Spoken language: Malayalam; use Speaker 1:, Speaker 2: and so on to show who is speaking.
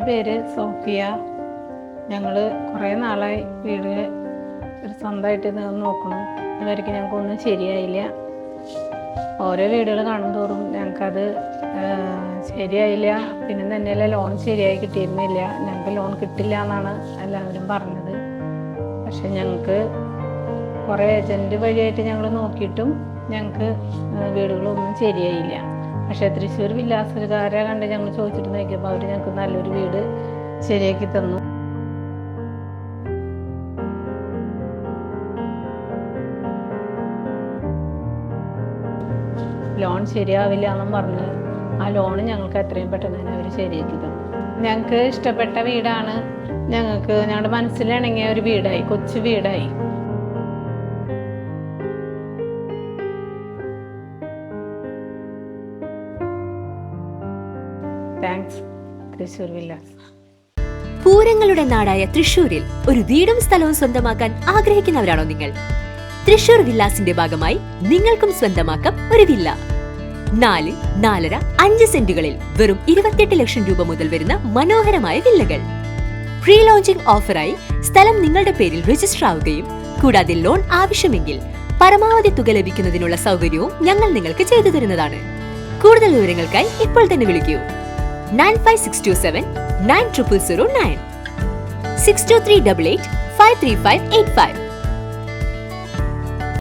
Speaker 1: പേര് സോഫിയ. ഞങ്ങൾ കുറേ നാളായി വീട് ഒരു സ്വന്തമായിട്ട് നോക്കണം. ഇതുവരെയ്ക്ക് ഞങ്ങൾക്കൊന്നും ശരിയായില്ല. ഓരോ വീടുകൾ കാണുന്തോറും ഞങ്ങൾക്കത് ശരിയായില്ല. പിന്നെ തന്നെയല്ല, ലോൺ ശരിയായി കിട്ടിയിരുന്നില്ല. ഞങ്ങൾക്ക് ലോൺ കിട്ടില്ല എന്നാണ് എല്ലാവരും പറഞ്ഞത്. പക്ഷെ ഞങ്ങൾക്ക് കുറേ ഏജൻറ്റ് വഴിയായിട്ട് ഞങ്ങൾ നോക്കിയിട്ടും ഞങ്ങൾക്ക് വീടുകളൊന്നും ശരിയായില്ല. പക്ഷേ തൃശ്ശൂർ വില്ലാസക്കാരെ കണ്ട് ഞങ്ങൾ ചോദിച്ചിട്ട് നോക്കിയപ്പോൾ അവർ ഞങ്ങൾക്ക് നല്ലൊരു വീട് ശരിയാക്കി തന്നു. ലോൺ ശരിയാവില്ല എന്നും പറഞ്ഞ് ആ ലോൺ ഞങ്ങൾക്ക് എത്രയും പെട്ടെന്ന് തന്നെ അവർ ശരിയാക്കി തന്നു. ഞങ്ങൾക്ക് ഇഷ്ടപ്പെട്ട വീടാണ്. ഞങ്ങൾക്ക് ഞങ്ങളുടെ മനസ്സിലിണങ്ങിയ ഒരു വീടായി, കൊച്ചു വീടായി. Thanks Thrissur villas.
Speaker 2: പൂരങ്ങളുടെ നാടായ തൃശ്ശൂരിൽ ഒരു വീടും സ്ഥലവും സ്വന്തമാക്കാൻ ആഗ്രഹിക്കുന്നവരാണോ നിങ്ങൾ? തൃശ്ശൂർ വില്ലാസിന്റെ ഭാഗമായി നിങ്ങൾക്കും സ്വന്തമാക്കാം ഒരു വില്ല. 4, 4.5, 5 സെന്റുകളിൽ വെറും 28 ലക്ഷം രൂപ മുതൽ വരുന്ന മനോഹരമായ വില്ലകൾ. പ്രീ ലോഞ്ചിംഗ് ഓഫറായി സ്ഥലം നിങ്ങളുടെ പേരിൽ രജിസ്റ്റർ ആവുകയും കൂടാതെ ലോൺ ആവശ്യമെങ്കിൽ പരമാവധി തുക ലഭിക്കുന്നതിനുള്ള സൗകര്യവും ഞങ്ങൾ നിങ്ങൾക്ക് ചെയ്തു തരുന്നതാണ്. കൂടുതൽ വിവരങ്ങൾക്കായി ഇപ്പോൾ തന്നെ വിളിക്കൂ 95627 9009 62388 53585.